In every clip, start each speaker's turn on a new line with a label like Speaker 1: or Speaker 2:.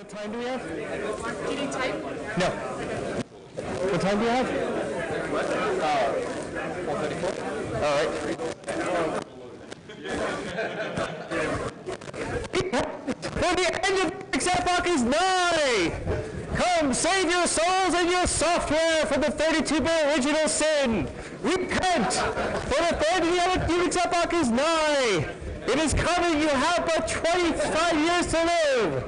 Speaker 1: What time do we have?
Speaker 2: Do you need tape?
Speaker 1: No. What time do you have?
Speaker 3: 4:34.
Speaker 1: All right. For the end of Unix Epoch is nigh! Come, save your souls and your software from the 32-bit original sin! Repent! For the third Unix Epoch is nigh! It is coming, you have but 25 years to live!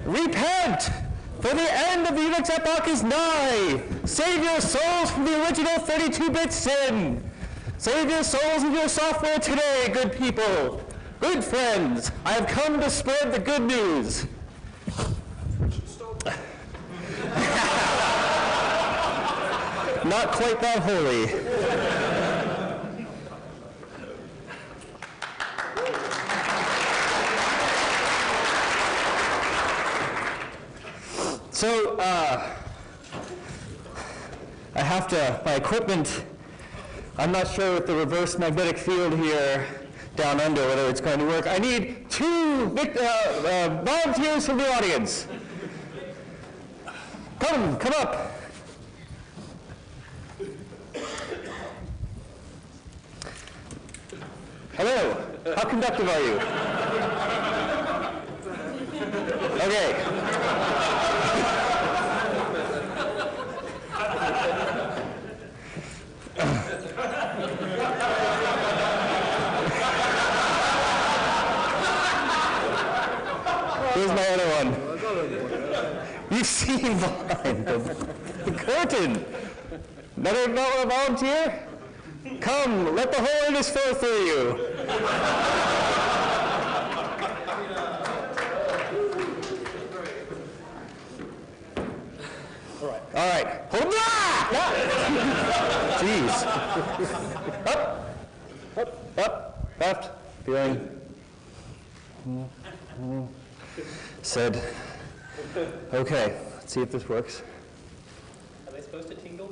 Speaker 1: Repent! For the end of the Unix Epoch is nigh! Save your souls from the original 32-bit sin! Save your souls and your software today, good people! Good friends, I have come to spread the good news. Not quite that holy. So, I have to, my equipment, I'm not sure with the reverse magnetic field here down under whether it's going to work. I need two volunteers from the audience. Come up. Hello, how conductive are you? Okay. Here's my other one. You see behind the curtain. Another volunteer? Come, let the holiness flow through you. All right. Hold on! Jeez. Up, left, feeling. Said, okay, let's see if this works.
Speaker 3: Are they supposed to tingle?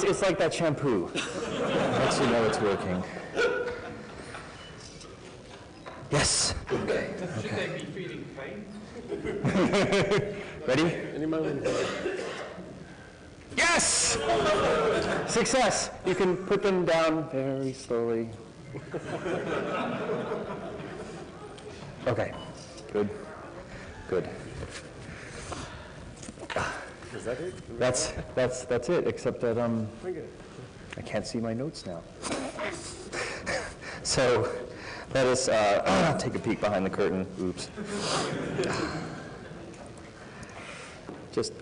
Speaker 1: It's like that shampoo. Lets you know it's working. Yes. Okay.
Speaker 3: Should they be feeling pain?
Speaker 1: Ready?
Speaker 3: Any moment.
Speaker 1: Yes! Success. You can put them down very slowly. Okay. Good.
Speaker 3: Is that it?
Speaker 1: That's it, except that I can't see my notes now. So let us take a peek behind the curtain. Oops.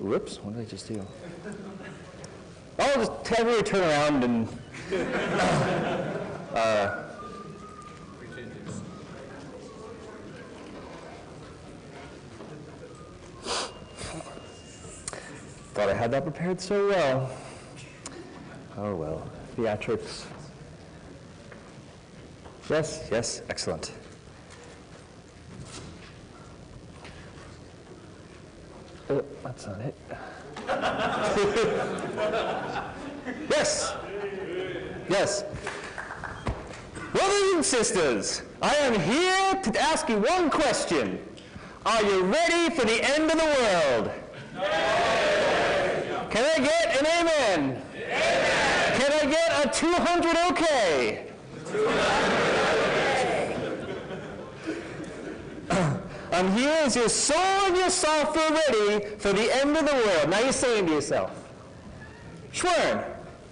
Speaker 1: Whoops, what did I just do? I'll just everybody turn around and thought I had that prepared so well. Oh well, theatrics. Yes, excellent. Oh, that's not it. Yes. Brothers and sisters, I am here to ask you one question. Are you ready for the end of the world? Can I get an amen? Amen. Can I get a 200 okay? I'm here as your soul and your software ready for the end of the world. Now you're saying to yourself, Schwern,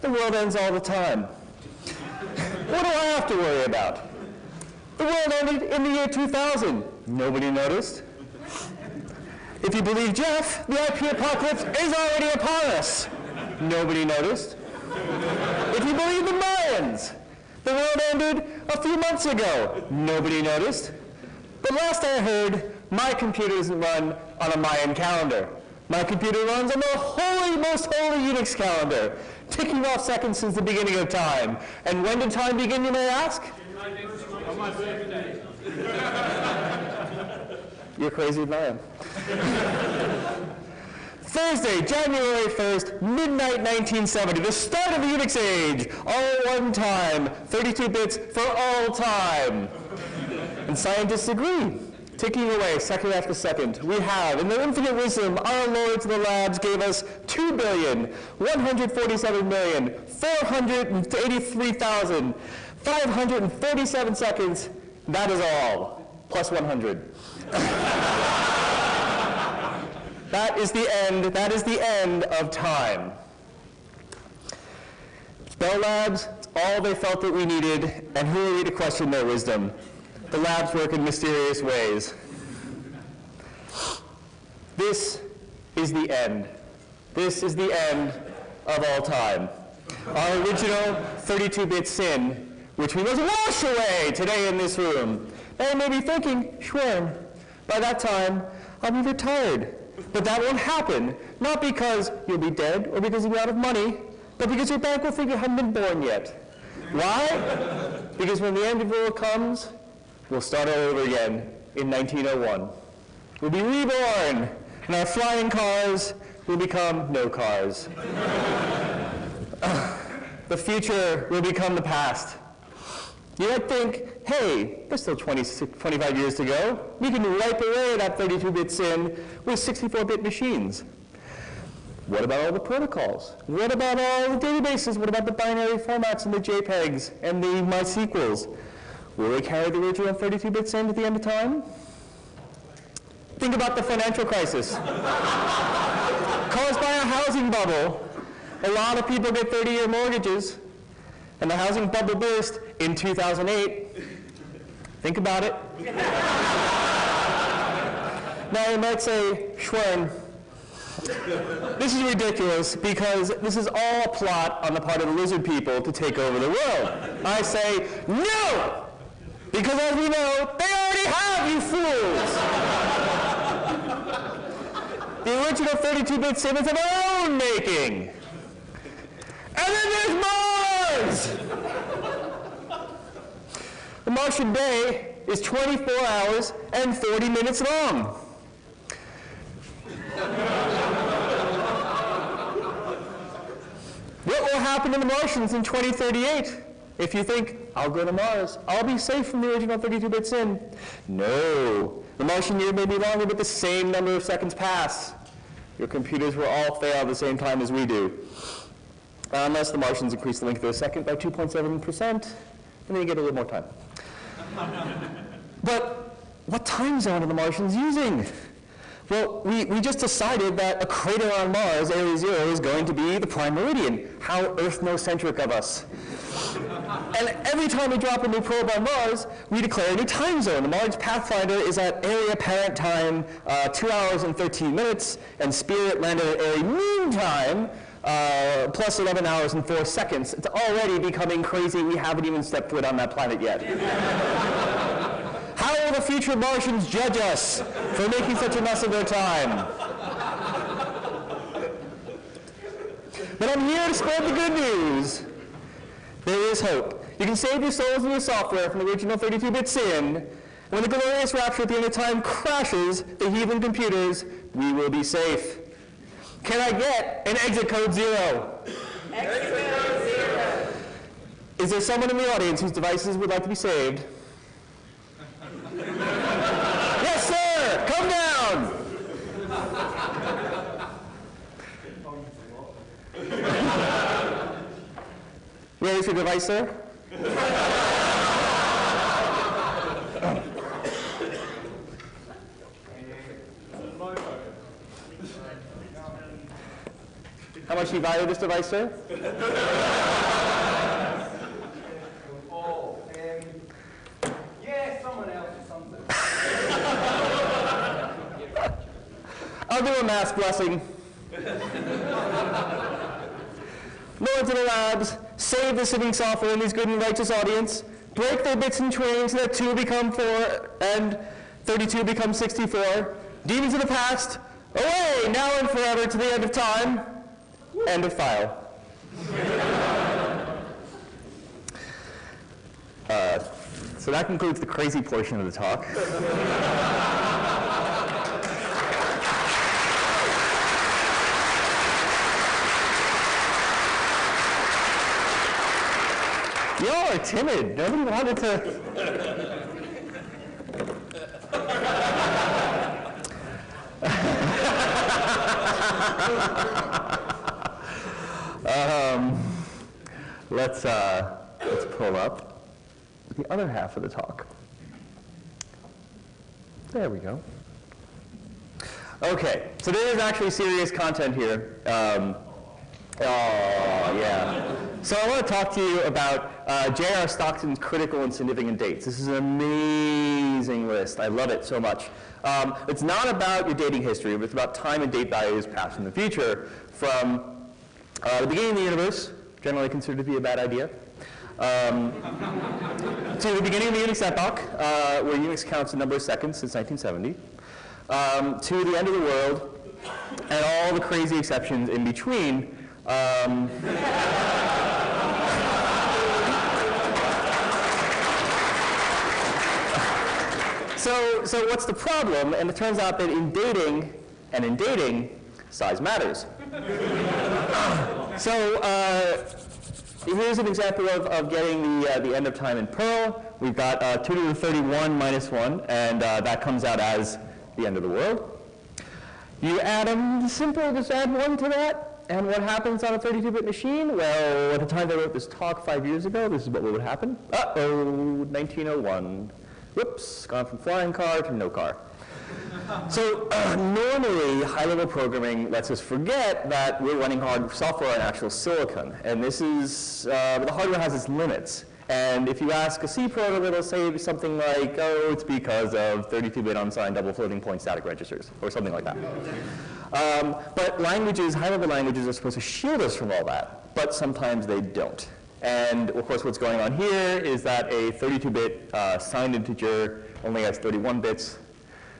Speaker 1: the world ends all the time. What do I have to worry about? The world ended in the year 2000. Nobody noticed. If you believe Jeff, the IP apocalypse is already upon us. Nobody noticed. If you believe the Mayans, the world ended a few months ago. Nobody noticed. But last I heard, my computer isn't run on a Mayan calendar. My computer runs on the most holy Unix calendar, ticking off seconds since the beginning of time. And when did time begin, you may ask?
Speaker 3: On my birthday.
Speaker 1: You're crazy than I am. Thursday, January 1st, midnight 1970, the start of the Unix age, all at one time, 32 bits for all time. And And scientists agree. Ticking away, second after second. We have, in their infinite wisdom, our lords of the labs gave us 2,147,483,537 seconds. That is all, plus 100. That is the end. That is the end of time. Bell Labs, it's all they felt that we needed, and who are we to question their wisdom? The labs work in mysterious ways. This is the end. This is the end of all time. Our original 32-bit sin, which we must wash away today in this room. Now you may be thinking, Schwern, by that time, I'll be retired. But that won't happen, not because you'll be dead or because you'll be out of money, but because your bank will think you haven't been born yet. Why? Because when the end of the world comes, we'll start all over again in 1901. We'll be reborn, and our flying cars will become no cars. The future will become the past. You might think, hey, there's still 25 years to go. We can wipe away that 32-bit sin with 64-bit machines. What about all the protocols? What about all the databases? What about the binary formats and the JPEGs and the MySQLs? Will they carry the original 32-bit sin at the end of time? Think about the financial crisis. Caused by a housing bubble. A lot of people get 30-year mortgages, and the housing bubble burst in 2008. Think about it. Now you might say, Schwern, this is ridiculous because this is all a plot on the part of the lizard people to take over the world. I say, no! Because as we know, they already have, you fools! The original 32-bit sin is of our own making. And then there's Mars! The Martian day is 24 hours and 40 minutes long. What will happen to the Martians in 2038? If you think, I'll go to Mars, I'll be safe from the original 32-bit sin. No. The Martian year may be longer, but the same number of seconds pass. Your computers will all fail at the same time as we do. Unless the Martians increase the length of a second by 2.7%, and then you get a little more time. But what time zone are the Martians using? Well, we just decided that a crater on Mars, Area 0, is going to be the prime meridian. How ethnocentric of us. And every time we drop a new probe on Mars, we declare a new time zone. The Mars Pathfinder is at area parent time, 2 hours and 13 minutes, and Spirit landed at area mean time, plus 11 hours and 4 seconds. It's already becoming crazy. We haven't even stepped foot on that planet yet. How will the future Martians judge us for making such a mess of their time? But I'm here to spread the good news. There is hope. You can save your souls and your software from the original 32-bit sin. And when the glorious rapture at the end of time crashes the heathen computers, we will be safe. Can I get an exit code 0? Exit code 0. Is there someone in the audience whose devices would like to be saved? Yes, sir! Come down! Where is your device, sir? How much do you value this device, sir?
Speaker 3: Yeah, someone else or something.
Speaker 1: I'll do a mass blessing. Lords of the labs, save the sitting software in this good and righteous audience, break their bits in twain so that 2 become 4 and 32 becomes 64. Demons of the past, away now and forever to the end of time. End of file. So that concludes the crazy portion of the talk. Y'all are timid. Nobody wanted to. Let's pull up the other half of the talk. There we go. Okay, so there is actually serious content here. Yeah. So I want to talk to you about J.R. Stockton's critical and significant dates. This is an amazing list. I love it so much. It's not about your dating history, but it's about time and date values past and the future from the beginning of the universe, generally considered to be a bad idea, to the beginning of the Unix epoch, where Unix counts the number of seconds since 1970, to the end of the world, and all the crazy exceptions in between. So what's the problem? And it turns out that in dating, size matters. So here's an example of getting the end of time in Perl. We've got 2 to the 31 minus 1, and that comes out as the end of the world. You add them simple, just add 1 to that, and what happens on a 32-bit machine? Well, at the time I wrote this talk 5 years ago, this is what would happen. Uh-oh, 1901. Whoops, gone from flying car to no car. So normally, high-level programming lets us forget that we're running hard software on actual silicon. And this is, the hardware has its limits. And if you ask a C programmer, they'll say something like, oh, it's because of 32-bit unsigned double floating point static registers, or something like that. But languages, high-level languages, are supposed to shield us from all that, but sometimes they don't. And of course, what's going on here is that a 32-bit signed integer only has 31 bits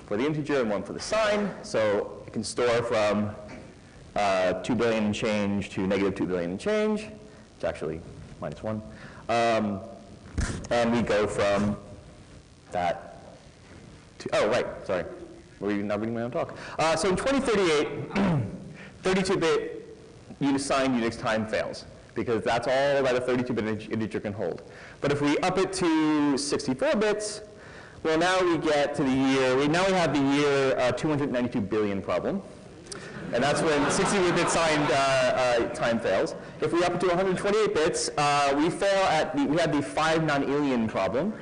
Speaker 1: for the integer and 1 for the sign, so it can store from 2 billion and change to negative 2 billion and change. It's actually minus 1. And we go from that to, oh, right, sorry. We're not reading my own talk. So in 2038, 32-bit signed Unix time fails, because that's all that a 32-bit integer can hold. But if we up it to 64 bits, well, now we get to the year, now we have the year 292 billion problem. And that's when 64-bit signed time fails. If we up it to 128 bits, we fail at we have the 5 non-alien problem.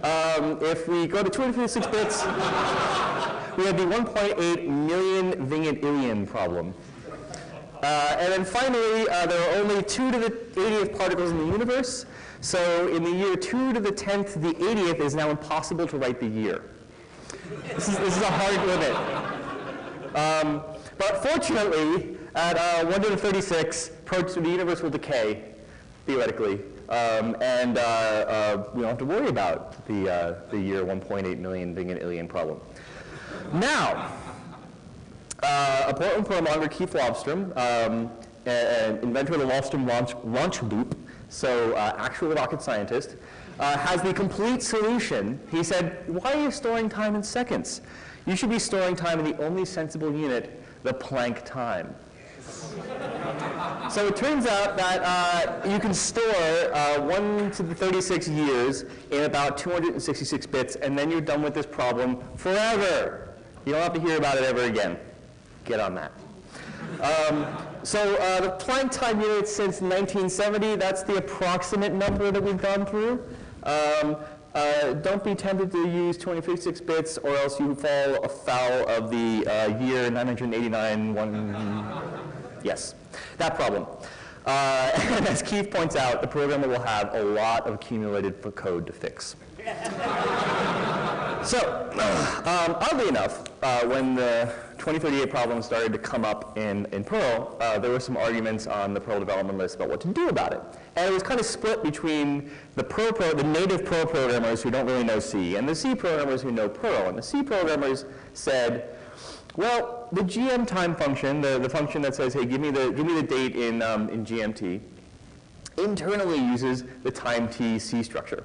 Speaker 1: If we go to 256 bits, we have the 1.8 million Vingit-alien problem. And then finally, there are only 2 to the 80th particles in the universe. So in the year 2 to the 10th, the 80th is now impossible to write the year. This is a hard limit. But fortunately, at 1 to the 36, the universe will decay, theoretically. And we don't have to worry about the year 1.8 million Vingit-alien problem. Now, a Portland programmer, Keith Lobstrom, inventor of the Lobstrom launch loop, so actual rocket scientist, has the complete solution. He said, why are you storing time in seconds? You should be storing time in the only sensible unit, the Planck time. So it turns out that you can store 1 to the 36 years in about 266 bits, and then you're done with this problem forever. You don't have to hear about it ever again. Get on that. So the Planck time unit since 1970, that's the approximate number that we've gone through. Don't be tempted to use 256 bits, or else you fall afoul of the year 989. Yes, that problem. And as Keith points out, the programmer will have a lot of accumulated code to fix. So, oddly enough, when the 2038 problem started to come up in Perl, there were some arguments on the Perl development list about what to do about it. And it was kind of split between the native Perl programmers who don't really know C, and the C programmers who know Perl. And the C programmers said, well, the GM time function, the function that says, hey, give me the date in GMT, internally uses the time t C structure.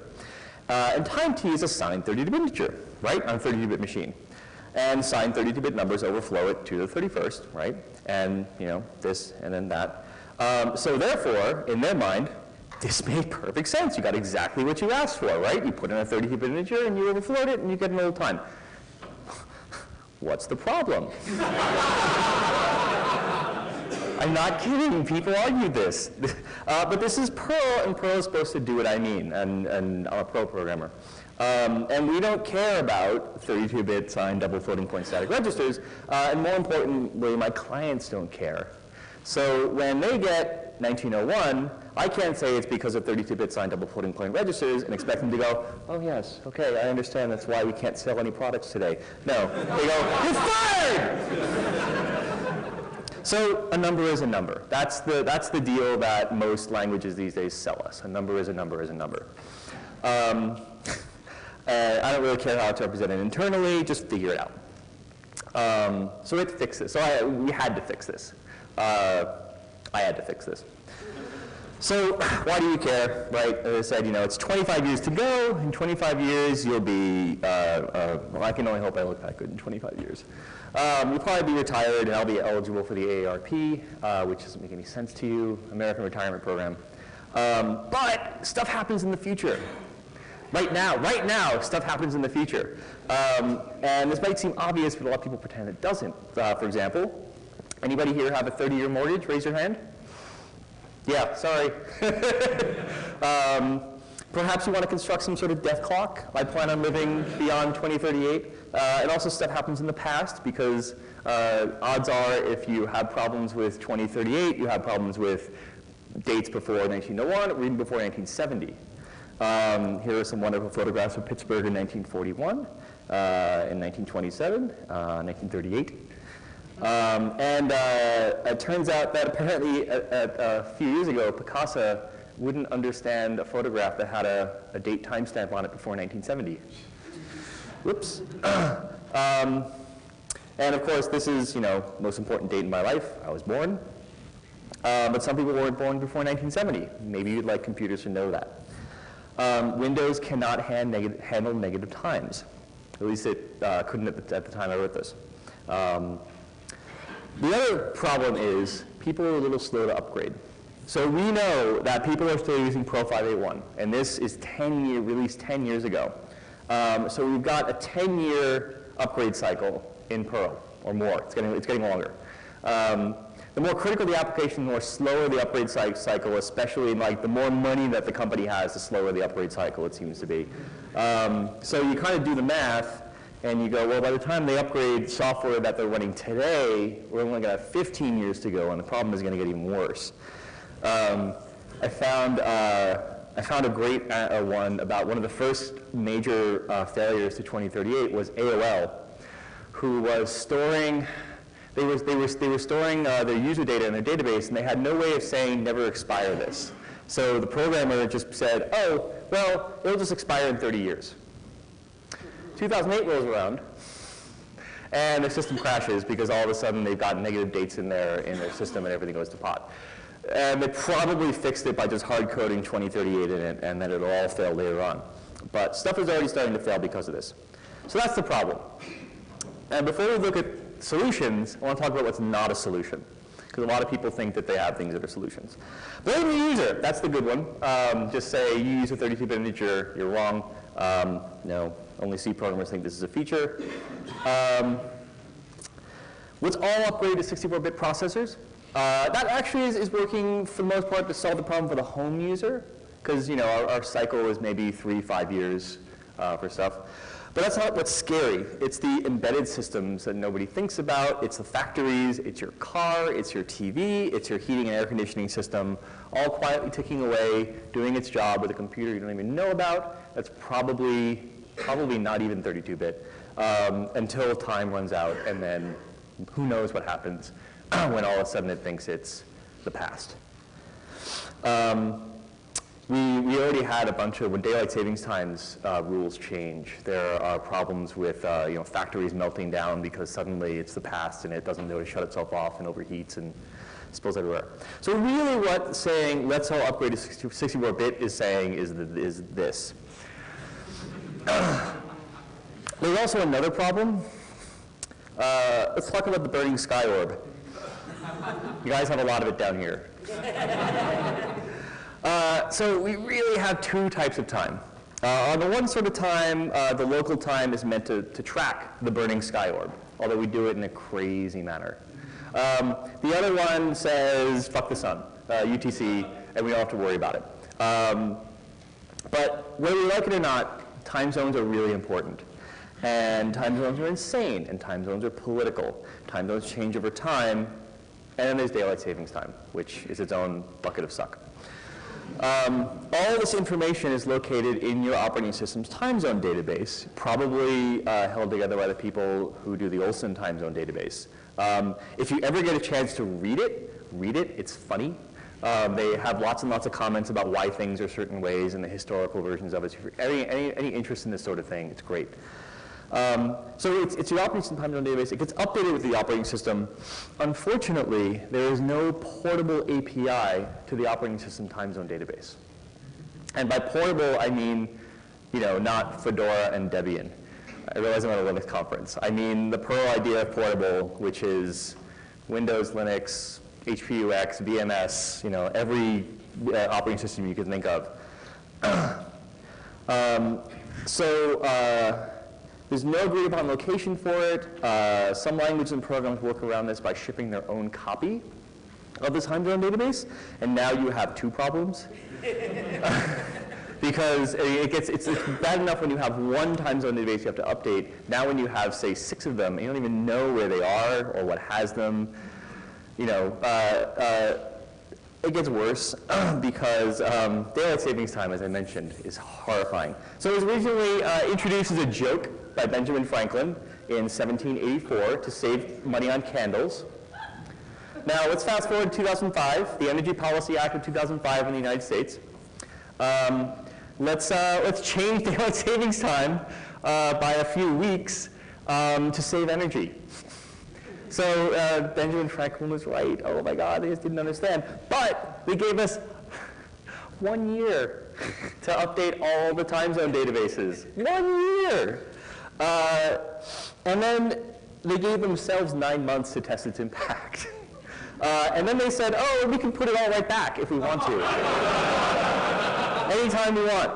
Speaker 1: And time t is a signed 32-bit integer, right, on a 32-bit machine. And signed 32-bit numbers overflow it to the 31st, right? And, this and then that. So therefore, in their mind, this made perfect sense. You got exactly what you asked for, right? You put in a 32-bit integer and you overflowed it and you get an old time. What's the problem? I'm not kidding. People argued this. But this is Perl, and Perl is supposed to do what I mean, and I'm a Perl programmer. And we don't care about 32-bit signed double floating point static registers, and more importantly, my clients don't care. So when they get 1901, I can't say it's because of 32-bit signed double floating point registers and expect them to go, oh yes, okay, I understand that's why we can't sell any products today. No, they go, you're fired! So a number is a number. That's the deal that most languages these days sell us. A number is a number is a number. I don't really care how it's represented internally, just figure it out. So we had to fix this. So we had to fix this. I had to fix this. So why do you care, right? As I said, it's 25 years to go. In 25 years, you'll be, well, I can only hope I look that good in 25 years. You'll probably be retired, and I'll be eligible for the AARP, which doesn't make any sense to you, American Retirement Program. But stuff happens in the future. Right now, stuff happens in the future. And this might seem obvious, but a lot of people pretend it doesn't. For example, anybody here have a 30-year mortgage? Raise your hand. Yeah, sorry. Perhaps you want to construct some sort of death clock. I plan on living beyond 2038. And also stuff happens in the past because odds are if you have problems with 2038, you have problems with dates before 1901 or even before 1970. Here are some wonderful photographs of Pittsburgh in 1941, in 1927, 1938. And it turns out that apparently a few years ago, Picasso wouldn't understand a photograph that had a date timestamp on it before 1970. Whoops. And of course, this is, most important date in my life. I was born. But some people weren't born before 1970. Maybe you'd like computers to know that. Windows cannot handle negative times. At least it couldn't at the time I wrote this. The other problem is people are a little slow to upgrade. So we know that people are still using Perl 581, and this is released 10 years ago. So we've got a 10-year upgrade cycle in Perl, or more. It's getting longer. The more critical the application, the more slower the upgrade cycle, especially the more money that the company has, the slower the upgrade cycle it seems to be. So you kind of do the math, and you go, well, by the time they upgrade software that they're running today, we're only going to have 15 years to go, and the problem is going to get even worse. I found a great one about one of the first major failures to 2038 was AOL, who was storing. They were storing their user data in their database, and they had no way of saying never expire this. So the programmer just said, oh, well, it'll just expire in 30 years. 2008 rolls around, and the system crashes because all of a sudden they've got negative dates in their system and everything goes to pot. And they probably fixed it by just hard coding 2038 in it, and then it'll all fail later on. But stuff is already starting to fail because of this. So that's the problem. And before we look at solutions, I want to talk about what's not a solution, because a lot of people think that they have things that are solutions. Blame the user, that's the good one. Just say you use a 32-bit integer, you're wrong. No, only C programmers think this is a feature. Let's all upgrade to 64-bit processors. That actually is working for the most part to solve the problem for the home user, because our cycle is maybe 3-5 years for stuff. But that's not what's scary. It's the embedded systems that nobody thinks about. It's the factories, it's your car, it's your TV, it's your heating and air conditioning system, all quietly ticking away, doing its job with a computer you don't even know about. That's probably not even 32-bit until time runs out, and then who knows what happens when all of a sudden it thinks it's the past. We already had a bunch of, when daylight savings times rules change, there are problems with factories melting down because suddenly it's the past and it doesn't know to shut itself off and overheats and spills everywhere. So really what saying let's all upgrade to 64-bit is saying is this. There's also another problem. Let's talk about the burning sky orb. You guys have a lot of it down here. So we really have two types of time. On the one sort of time, the local time is meant to track the burning sky orb, although we do it in a crazy manner. The other one says, fuck the sun, UTC, and we don't have to worry about it. But whether we like it or not, time zones are really important. And time zones are insane, and time zones are political. Time zones change over time, and then there's daylight savings time, which is its own bucket of suck. All this information is located in your operating system's time zone database, probably held together by the people who do the Olson time zone database. If you ever get a chance to read it, it's funny. They have lots and lots of comments about why things are certain ways and the historical versions of it. So if you have any interest in this sort of thing, it's great. So it's your operating system time zone database. It gets updated with the operating system. Unfortunately, there is no portable API to the operating system time zone database. And by portable, I mean, not Fedora and Debian. I realize I'm at a Linux conference. I mean the Perl idea of portable, which is Windows, Linux, HPUX, VMS, every operating system you can think of. There's no agreed upon location for it. Some languages and programs work around this by shipping their own copy of the time zone database, and now you have two problems. Because it's bad enough when you have one time zone database you have to update. Now when you have, say, 6 of them, and you don't even know where they are or what has them, it gets worse because daylight savings time, as I mentioned, is horrifying. So it was originally introduced as a joke by Benjamin Franklin in 1784 to save money on candles. Now let's fast forward to 2005, the Energy Policy Act of 2005 in the United States. Let's change daylight savings time by a few weeks to save energy. So Benjamin Franklin was right. Oh my God, they just didn't understand. But they gave us 1 year to update all the time zone databases. 1 year. And then they gave themselves 9 months to test its impact. And then they said, oh, we can put it all right back if we want to. Anytime we want.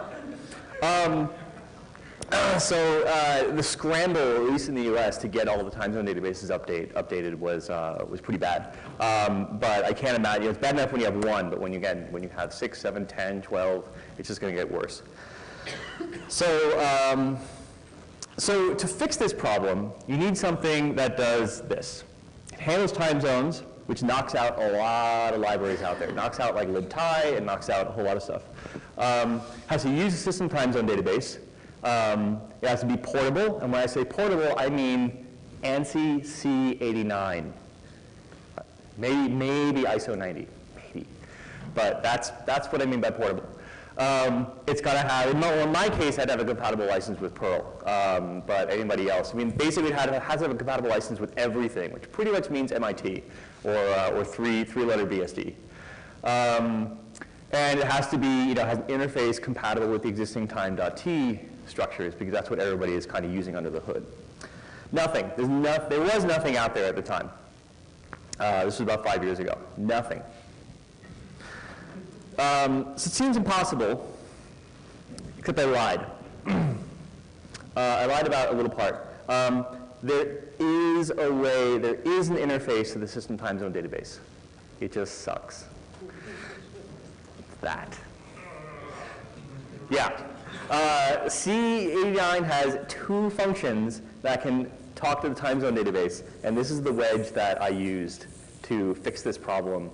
Speaker 1: The scramble, at least in the US, to get all the time zone databases updated was pretty bad. But I can't imagine, it's bad enough when you have 1, but when you have 6, 7, 10, 12, it's just going to get worse. So to fix this problem, you need something that does this. It handles time zones, which knocks out a lot of libraries out there. It knocks out like libty, it knocks out a whole lot of stuff. Has to use a system time zone database. It has to be portable, and when I say portable, I mean ANSI C89. Maybe ISO 90, maybe. But that's what I mean by portable. It's got to have, in my case, I'd have a compatible license with Perl, but anybody else. I mean, basically it has to have a compatible license with everything, which pretty much means MIT, or three-letter BSD. And it has to be, has an interface compatible with the existing time.t structures, because that's what everybody is kind of using under the hood. Nothing. There was nothing out there at the time. This was about 5 years ago. Nothing. So it seems impossible, except I lied. I lied about a little part. There is a way, there is an interface to the system time zone database. It just sucks. It's that. Yeah. C89 has 2 functions that can talk to the time zone database, and this is the wedge that I used to fix this problem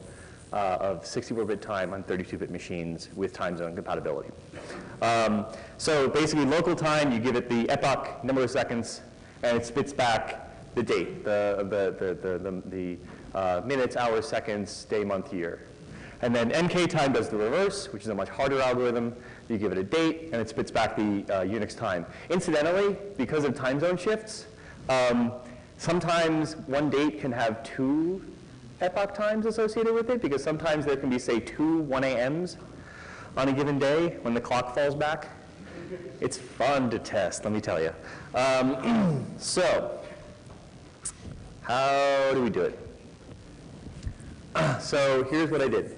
Speaker 1: of 64-bit time on 32-bit machines with time zone compatibility. So basically, local time, you give it the epoch, number of seconds, and it spits back the date, the minutes, hours, seconds, day, month, year. And then NK time does the reverse, which is a much harder algorithm. You give it a date, and it spits back the Unix time. Incidentally, because of time zone shifts, sometimes one date can have 2 epoch times associated with it, because sometimes there can be, say, 2 1 a.m.s on a given day when the clock falls back. It's fun to test, let me tell you. So, how do we do it? So here's what I did.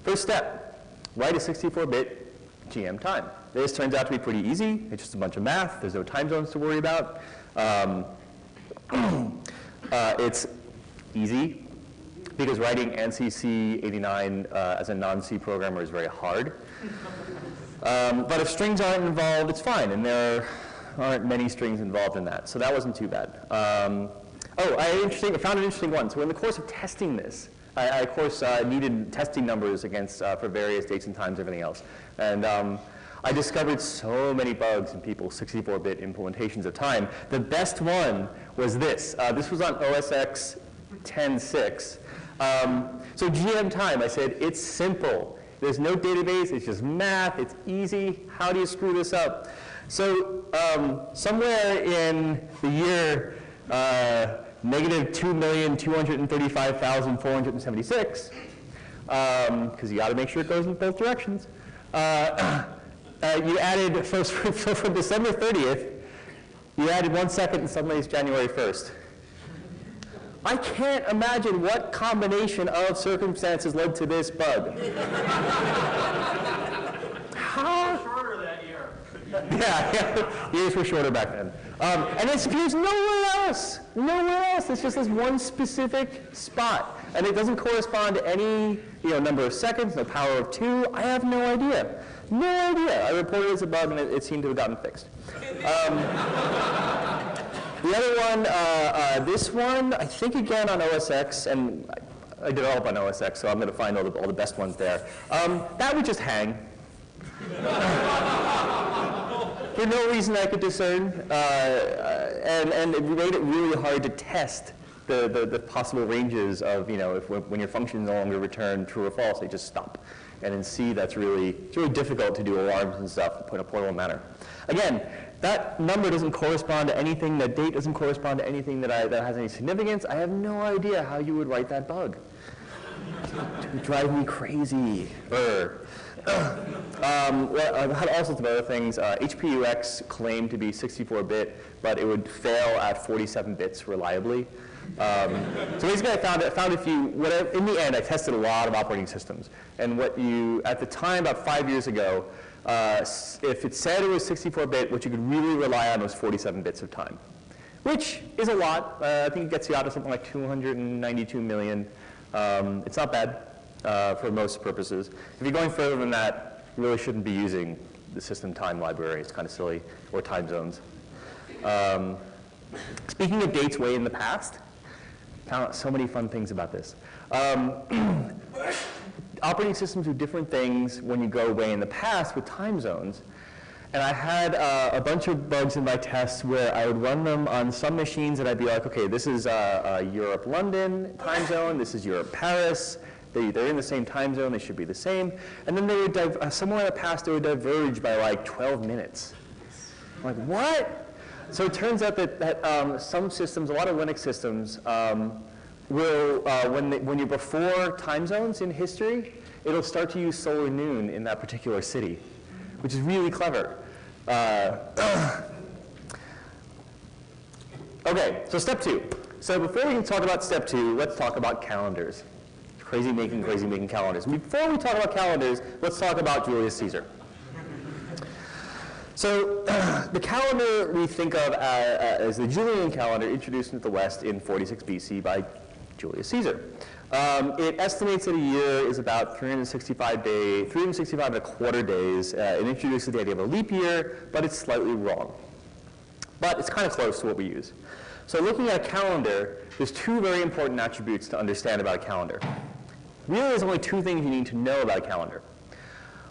Speaker 1: First step, write a 64-bit GM time. This turns out to be pretty easy. It's just a bunch of math. There's no time zones to worry about. It's easy, because writing ANSI C89 as a non-C programmer is very hard. But if strings aren't involved, it's fine, and there aren't many strings involved in that, so that wasn't too bad. I found an interesting one. So in the course of testing this, I of course needed testing numbers against for various dates and times, everything else, and I discovered so many bugs in people's 64-bit implementations of time. The best one was this. This was on OS X 10.6. So GM time, I said, it's simple. There's no database, it's just math, it's easy. How do you screw this up? So somewhere in the year negative 2,235,476, because you got to make sure it goes in both directions, you added, so from December 30th, you added 1 second and suddenly it's January 1st. I can't imagine what combination of circumstances led to this bug. How?
Speaker 3: Shorter that year.
Speaker 1: Yeah, years were shorter back then. And it appears nowhere else. Nowhere else. It's just this one specific spot. And it doesn't correspond to any number of seconds, no power of 2. I have no idea. No idea. I reported it as a bug and it seemed to have gotten fixed. The other one, this one, I think again on OS X, and I develop on OS X, so I'm going to find all the best ones there. That would just hang. For no reason I could discern, and it made it really hard to test the possible ranges of, when your functions no longer return true or false, they just stop. And in C, it's really difficult to do alarms and stuff in a portable manner. Again, that number doesn't correspond to anything, that date doesn't correspond to anything that has any significance. I have no idea how you would write that bug. It would drive me crazy. I've had all sorts of other things. HPUX claimed to be 64-bit, but it would fail at 47 bits reliably. So basically I found a few, in the end I tested a lot of operating systems. And at the time, about 5 years ago, if it said it was 64-bit, what you could really rely on was 47 bits of time, which is a lot. I think it gets you out to something like 292 million. It's not bad for most purposes. If you're going further than that, you really shouldn't be using the system time library. It's kind of silly, or time zones. Speaking of dates way in the past, found out so many fun things about this. Operating systems do different things when you go way in the past with time zones. And I had a bunch of bugs in my tests where I would run them on some machines and I'd be like, okay, this is Europe-London time zone, this is Europe-Paris. They're in the same time zone, they should be the same. And then they would, somewhere in the past, they would diverge by like 12 minutes. I'm like, what? So it turns out that some systems, a lot of Linux systems, will, when you're before time zones in history, it'll start to use solar noon in that particular city, which is really clever. Okay, so step 2. So before we can talk about step 2, let's talk about calendars. Crazy making calendars. Before we talk about calendars, let's talk about Julius Caesar. So the calendar we think of as the Julian calendar introduced into the West in 46 BC by Julius Caesar. It estimates that a year is about 365 and a quarter days. It introduces the idea of a leap year, but it's slightly wrong. But it's kind of close to what we use. So looking at a calendar, there's 2 very important attributes to understand about a calendar. Really, there's only 2 things you need to know about a calendar.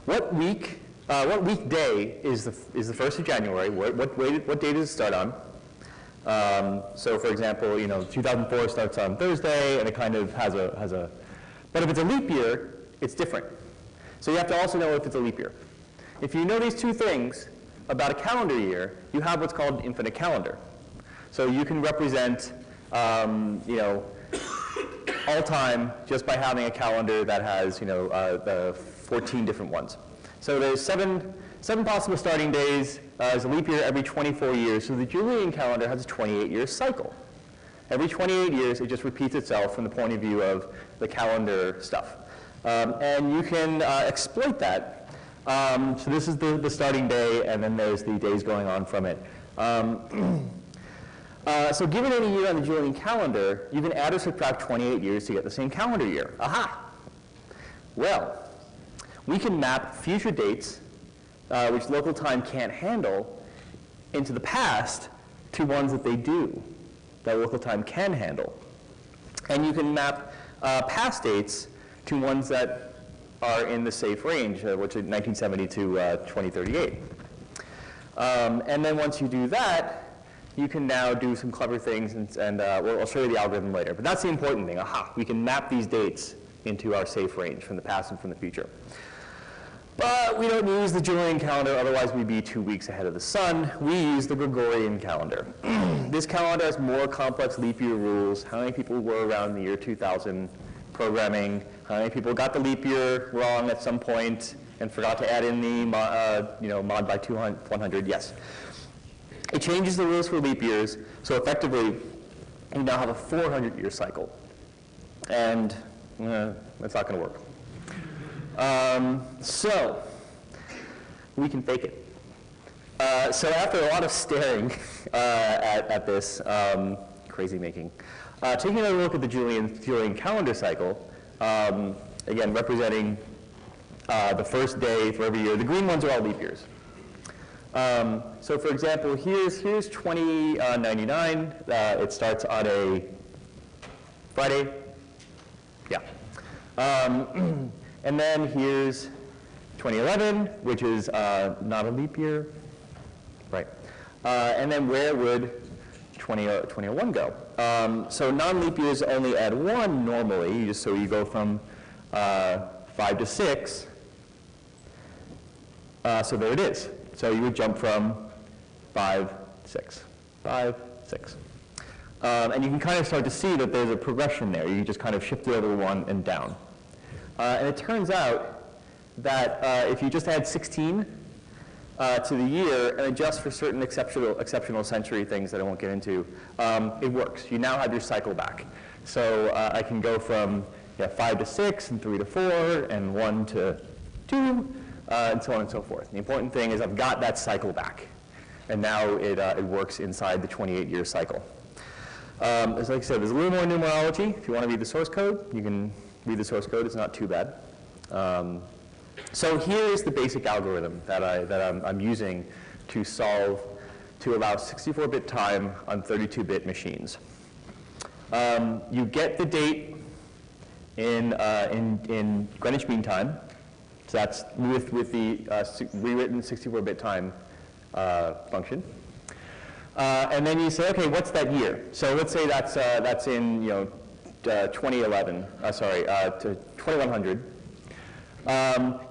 Speaker 1: What weekday is the 1st of January? What day does it start on? So for example, 2004 starts on Thursday, and it kind of has a, but if it's a leap year, it's different. So you have to also know if it's a leap year. If you know these 2 things about a calendar year, you have what's called an infinite calendar. So you can represent, all time just by having a calendar that has, the 14 different ones. So there's 7 possible starting days. There's a leap year every 24 years. So the Julian calendar has a 28-year cycle. Every 28 years, it just repeats itself from the point of view of the calendar stuff. And you can exploit that. So this is the starting day, and then there's the days going on from it. So given any year on the Julian calendar, you can add or subtract 28 years to get the same calendar year. Aha! Well, we can map future dates, which local time can't handle, into the past to ones that they do, that local time can handle. And you can map past dates to ones that are in the safe range, which is 1970 to 2038. And then once you do that, you can now do some clever things, and well, I'll show you the algorithm later. But that's the important thing. Aha, we can map these dates into our safe range from the past and from the future. But we don't use the Julian calendar, otherwise we'd be 2 weeks ahead of the sun. We use the Gregorian calendar. This calendar has more complex leap year rules. How many people were around the year 2000 programming? How many people got the leap year wrong at some point and forgot to add in the mod by 100? Yes. It changes the rules for leap years, so effectively you now have a 400-year cycle. And that's not going to work. So we can fake it. So after a lot of staring at this crazy making, taking a look at the Julian calendar cycle, again representing the first day for every year. The green ones are all leap years. So for example, here's 2099. It starts on a Friday. Yeah. And then here's 2011, which is not a leap year. Right. And then where would 2001 go? So non-leap years only add 1 normally, so you go from 5 to 6. So there it is. So you would jump from 5, 6, 5, 6. And you can kind of start to see that there's a progression there. You can just kind of shift it over 1 and down. And it turns out that if you just add 16 to the year and adjust for certain exceptional century things that I won't get into, it works. You now have your cycle back. So I can go from 5 to 6 and 3 to 4 and 1 to 2. And so on and so forth. The important thing is I've got that cycle back. And now it works inside the 28-year cycle. As like I said, there's a little more numerology. If you want to read the source code, you can read the source code. It's not too bad. So here's the basic algorithm that I'm using to allow 64-bit time on 32-bit machines. You get the date in Greenwich Mean Time. So that's with the rewritten 64-bit time function. And then you say, okay, what's that year? So let's say that's in 2011. To 2100.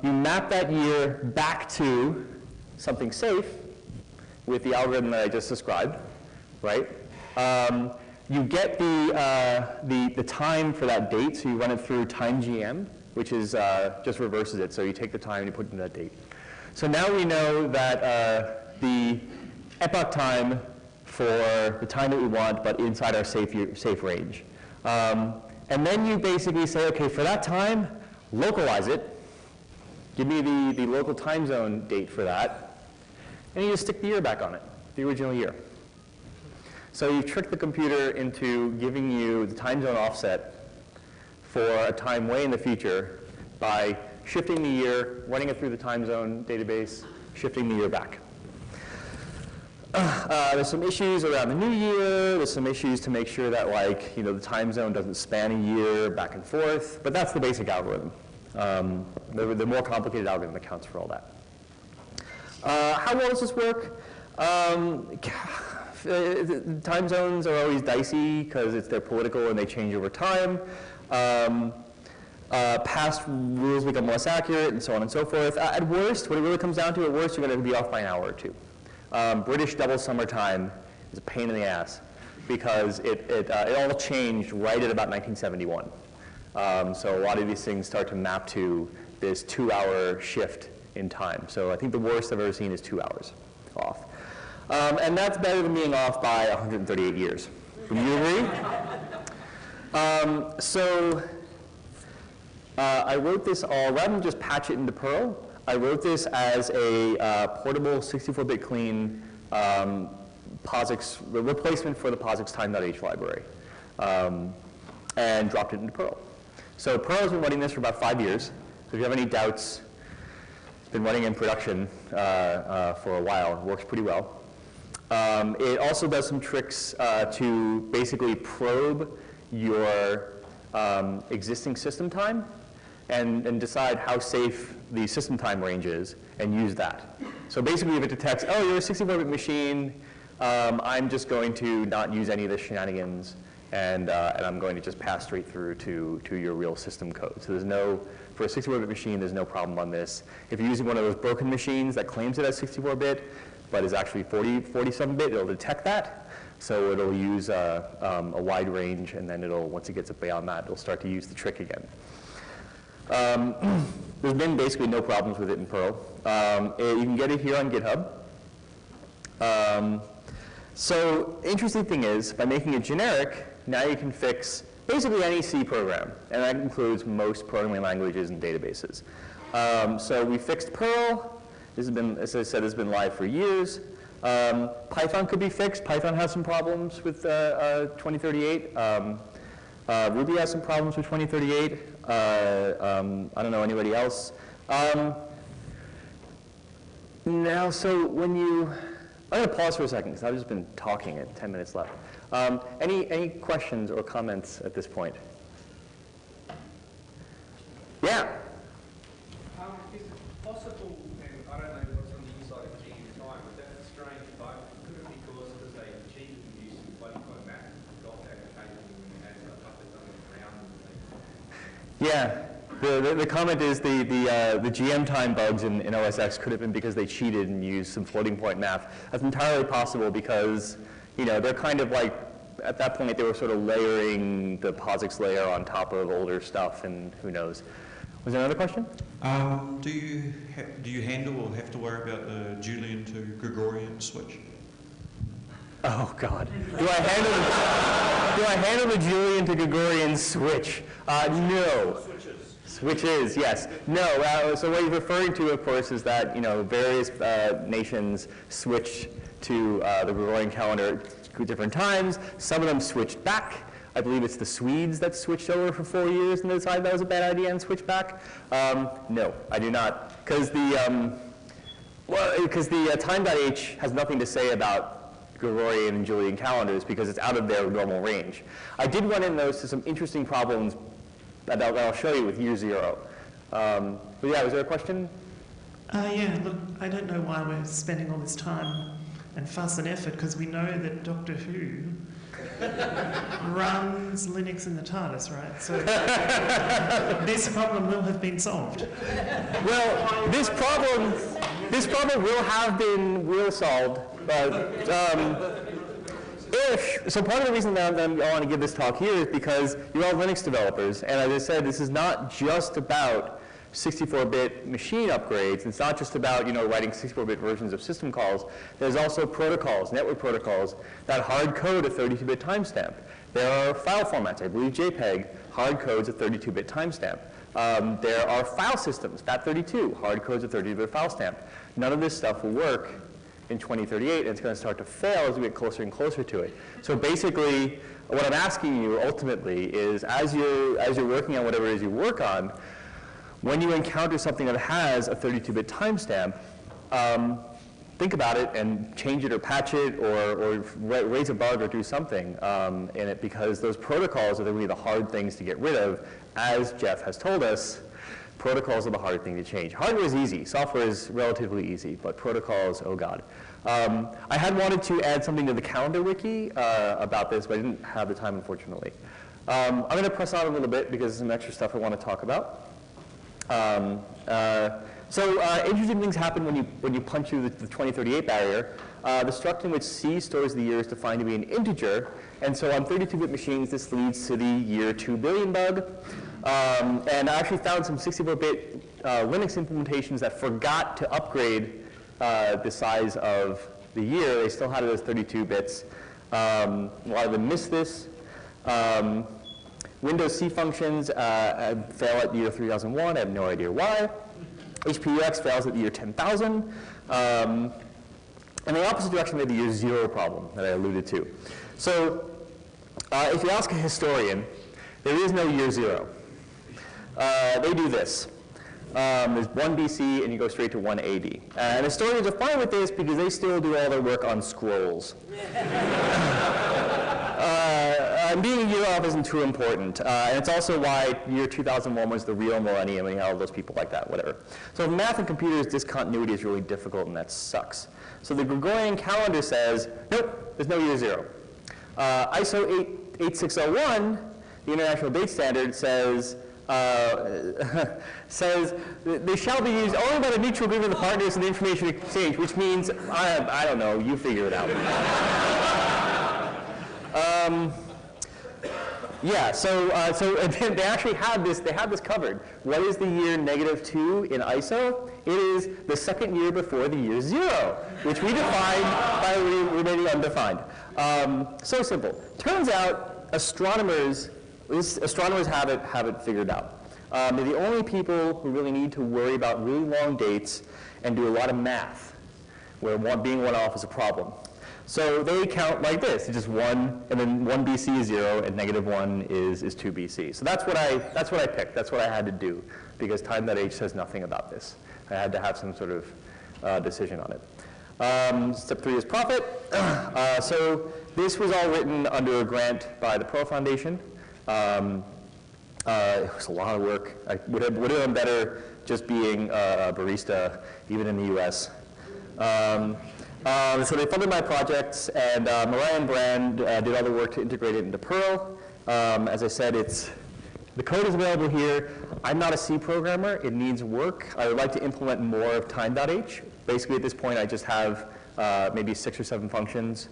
Speaker 1: You map that year back to something safe with the algorithm that I just described, right? You get the time for that date, so you run it through time GM, which is just reverses it. So you take the time and you put it in that date. So now we know that the epoch time for the time that we want, but inside our safe range. And then you basically say, okay, for that time, localize it. Give me the local time zone date for that. And you just stick the year back on it, the original year. So you've tricked the computer into giving you the time zone offset for a time way in the future by shifting the year, running it through the time zone database, shifting the year back. There's some issues around the new year. There's some issues to make sure that the time zone doesn't span a year back and forth, but that's the basic algorithm. The more complicated algorithm accounts for all that. How well does this work? Time zones are always dicey because they're political and they change over time. Past rules become less accurate and so on and so forth. At worst, what it really comes down to, at worst, you're going to be off by an hour or two. British double summertime is a pain in the ass because it all changed right at about 1971. So a lot of these things start to map to this 2-hour shift in time. So I think the worst I've ever seen is 2 hours off. And that's better than being off by 138 years. Would you agree? I wrote this all, rather than just patch it into Perl, I wrote this as a portable 64-bit clean replacement for the POSIX time.h library, and dropped it into Perl. So Perl has been running this for about 5 years. So if you have any doubts, it's been running in production for a while. It works pretty well. It also does some tricks to basically probe your existing system time and decide how safe the system time range is and use that. So basically if it detects, oh, you're a 64-bit machine, I'm just going to not use any of the shenanigans and I'm going to just pass straight through to your real system code. So there's no, for a 64-bit machine, there's no problem on this. If you're using one of those broken machines that claims it as 64-bit, but is actually 47-bit, it'll detect that. So it'll use a wide range, and then it'll, once it gets up beyond that, it'll start to use the trick again. There's been basically no problems with it in Perl. You can get it here on GitHub. So interesting thing is, by making it generic, now you can fix basically any C program, and that includes most programming languages and databases. So we fixed Perl. This has been, as I said, has been live for years. Python could be fixed. Python has some problems with 2038. Ruby has some problems with 2038. I don't know anybody else. Now, so when you, I'm going to pause for a second because I've just been talking at 10 minutes left. Any questions or comments at this point? Yeah.
Speaker 3: Is it possible, and I don't know what's on the inside of GM time, but that's a strange bug. Could it be because they cheated and used some floating point math and got that occasionally when you had stuff that's on the ground?
Speaker 1: Yeah. The comment is the GM time bugs in OS X could have been because they cheated and used some floating point math. That's entirely possible because, you know, they're kind of like, at that point they were sort of layering the POSIX layer on top of older stuff, and who knows. Was there another question?
Speaker 2: Do you handle or have to worry about the Julian to Gregorian switch?
Speaker 1: Oh God. Do I handle the Julian to Gregorian switch? No. Switches, yes. No, so what you're referring to, of course, is that, you know, various nations switch to the Gregorian calendar at different times. Some of them switched back. I believe it's the Swedes that switched over for 4 years and decided that was a bad idea and switched back. No, I do not, because the time.h has nothing to say about Gregorian and Julian calendars because it's out of their normal range. I did run in those to some interesting problems that I'll show you with year 0. But yeah, was there a question?
Speaker 4: Yeah, look, I don't know why we're spending all this time and fuss and effort, because we know that Doctor Who runs Linux in the TARDIS, right? So this problem will have been solved.
Speaker 1: Well, this problem will have been solved, but so part of the reason that I want to give this talk here is because you're all Linux developers, and as I said, this is not just about 64-bit machine upgrades. It's not just about, you know, writing 64-bit versions of system calls. There's also protocols, network protocols, that hard code a 32-bit timestamp. There are file formats, I believe JPEG, hard codes a 32-bit timestamp. There are file systems, FAT32, hard codes a 32-bit file stamp. None of this stuff will work in 2038, and it's going to start to fail as we get closer and closer to it. So basically, what I'm asking you ultimately is, as you're working on whatever it is you work on, when you encounter something that has a 32-bit timestamp, think about it and change it or patch it or raise a bug or do something in it, because those protocols are really the hard things to get rid of. As Jeff has told us, protocols are the hard thing to change. Hardware is easy, software is relatively easy, but protocols, oh God. I had wanted to add something to the calendar wiki about this, but I didn't have the time, unfortunately. I'm going to press on a little bit because there's some extra stuff I want to talk about. Interesting things happen when you punch through the 2038 barrier. The struct in which C stores the year is defined to be an integer, and so on 32-bit machines this leads to the year 2 billion bug. And I actually found some 64-bit Linux implementations that forgot to upgrade the size of the year. They still had it as 32 bits. A lot of them missed this. Windows C functions fail at the year 3001. I have no idea why. HPUX fails at the year 10,000. And the opposite direction may be the year 0 problem that I alluded to. So if you ask a historian, there is no year 0. They do this. There's 1 BC and you go straight to 1 AD. And historians are fine with this because they still do all their work on scrolls. Being a year off isn't too important. And it's also why year 2001 was the real millennium and you had all those people like that, whatever. So in math and computers, discontinuity is really difficult and that sucks. So the Gregorian calendar says, nope, there's no year 0. ISO 8601, the International Date Standard, says says they shall be used only by the mutual agreement of the partners in the information exchange, which means, I don't know, you figure it out. Yeah, so they actually had this covered. What is the year -2 in ISO? It is the second year before the year 0, which we define by remaining undefined. So simple. Turns out astronomers have it figured out. They're the only people who really need to worry about really long dates and do a lot of math, where being one off is a problem. So they count like this. It's just 1, and then 1 BC is 0, and -1 is 2 BC. So that's what I picked. That's what I had to do, because time.h says nothing about this. I had to have some sort of decision on it. Step 3 is profit. So this was all written under a grant by the Pearl Foundation. It was a lot of work. I would have done better just being a barista, even in the US. So they funded my projects, and Mariah and Brand did all the work to integrate it into Perl. As I said, the code is available here. I'm not a C programmer. It needs work. I would like to implement more of time.h. Basically, at this point, I just have maybe 6 or 7 functions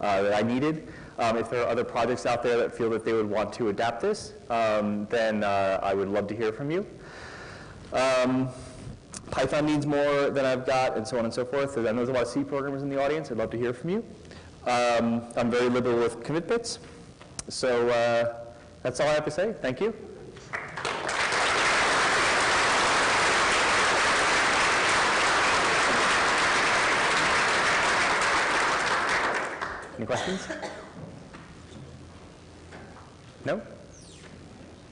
Speaker 1: that I needed. If there are other projects out there that feel that they would want to adapt this, then I would love to hear from you. Python needs more than I've got, and so on and so forth. I know there's a lot of C programmers in the audience. I'd love to hear from you. I'm very liberal with commit bits. So that's all I have to say. Thank you. Any questions? No?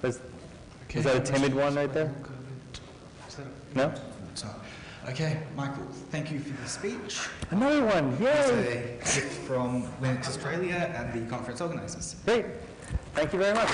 Speaker 1: Is that a timid one right there? No?
Speaker 5: Okay, Michael, thank you for the speech.
Speaker 1: Another one, yay!
Speaker 5: It's a gift from Linux Australia and the conference organisers.
Speaker 1: Great, thank you very much.